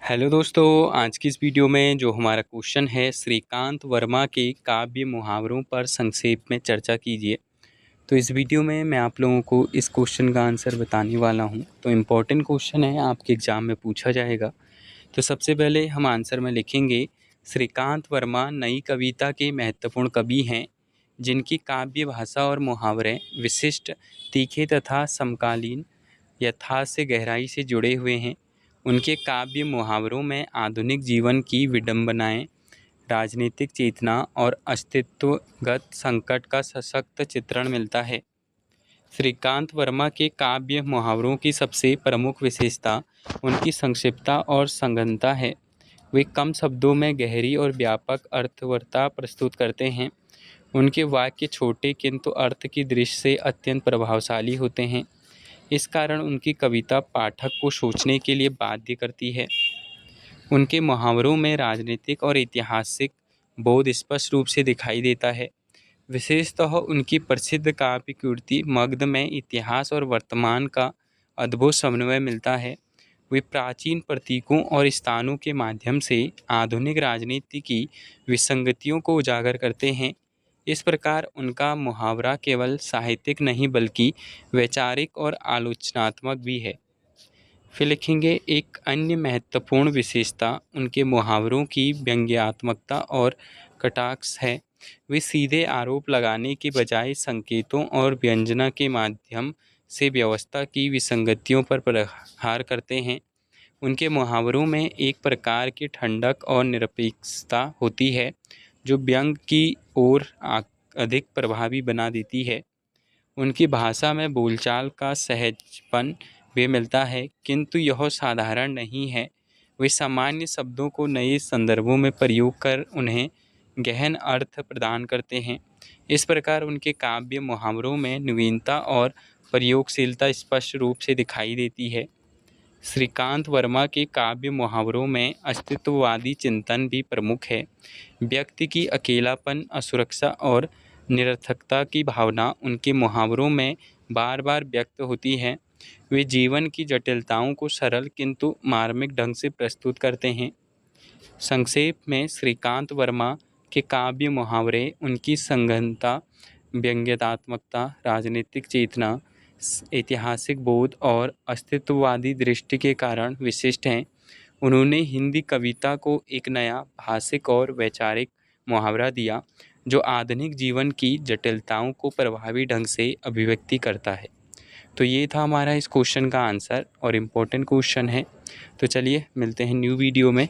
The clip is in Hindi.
हेलो दोस्तों, आज की इस वीडियो में जो हमारा क्वेश्चन है श्रीकांत वर्मा के काव्य मुहावरों पर संक्षेप में चर्चा कीजिए। तो इस वीडियो में मैं आप लोगों को इस क्वेश्चन का आंसर बताने वाला हूं। तो इम्पोर्टेंट क्वेश्चन है, आपके एग्ज़ाम में पूछा जाएगा। तो सबसे पहले हम आंसर में लिखेंगे, श्रीकांत वर्मा नई कविता के महत्वपूर्ण कवि हैं जिनकी काव्य भाषा और मुहावरे विशिष्ट, तीखे तथा समकालीन यथार्थ से गहराई से जुड़े हुए हैं। उनके काव्य मुहावरों में आधुनिक जीवन की विडंबनाएं, राजनीतिक चेतना और अस्तित्वगत संकट का सशक्त चित्रण मिलता है। श्रीकांत वर्मा के काव्य मुहावरों की सबसे प्रमुख विशेषता उनकी संक्षिप्तता और संघनता है। वे कम शब्दों में गहरी और व्यापक अर्थवत्ता प्रस्तुत करते हैं। उनके वाक्य छोटे किंतु अर्थ की दृष्टि से अत्यंत प्रभावशाली होते हैं। इस कारण उनकी कविता पाठक को सोचने के लिए बाध्य करती है। उनके मुहावरों में राजनीतिक और ऐतिहासिक बोध स्पष्ट रूप से दिखाई देता है। विशेषतः उनकी प्रसिद्ध काव्य कृति मगध में इतिहास और वर्तमान का अद्भुत समन्वय मिलता है। वे प्राचीन प्रतीकों और स्थानों के माध्यम से आधुनिक राजनीति की विसंगतियों को उजागर करते हैं। इस प्रकार उनका मुहावरा केवल साहित्यिक नहीं बल्कि वैचारिक और आलोचनात्मक भी है। फिर लिखेंगे, एक अन्य महत्वपूर्ण विशेषता उनके मुहावरों की व्यंग्यात्मकता और कटाक्ष है। वे सीधे आरोप लगाने के बजाय संकेतों और व्यंजना के माध्यम से व्यवस्था की विसंगतियों पर प्रहार करते हैं। उनके मुहावरों में एक प्रकार की ठंडक और निरपेक्षता होती है जो व्यंग की ओर अधिक प्रभावी बना देती है। उनकी भाषा में बोलचाल का सहजपन भी मिलता है, किंतु यह साधारण नहीं है। वे सामान्य शब्दों को नए संदर्भों में प्रयोग कर उन्हें गहन अर्थ प्रदान करते हैं। इस प्रकार उनके काव्य मुहावरों में नवीनता और प्रयोगशीलता स्पष्ट रूप से दिखाई देती है। श्रीकांत वर्मा के काव्य मुहावरों में अस्तित्ववादी चिंतन भी प्रमुख है। व्यक्ति की अकेलापन, असुरक्षा और निरर्थकता की भावना उनके मुहावरों में बार बार व्यक्त होती है। वे जीवन की जटिलताओं को सरल किंतु मार्मिक ढंग से प्रस्तुत करते हैं। संक्षेप में श्रीकांत वर्मा के काव्य मुहावरे उनकी संघनता, व्यंग्यात्मकता, राजनीतिक चेतना, ऐतिहासिक बोध और अस्तित्ववादी दृष्टि के कारण विशिष्ट हैं। उन्होंने हिंदी कविता को एक नया भाषिक और वैचारिक मुहावरा दिया जो आधुनिक जीवन की जटिलताओं को प्रभावी ढंग से अभिव्यक्ति करता है। तो ये था हमारा इस क्वेश्चन का आंसर और इम्पोर्टेंट क्वेश्चन है। तो चलिए मिलते हैं न्यू वीडियो में।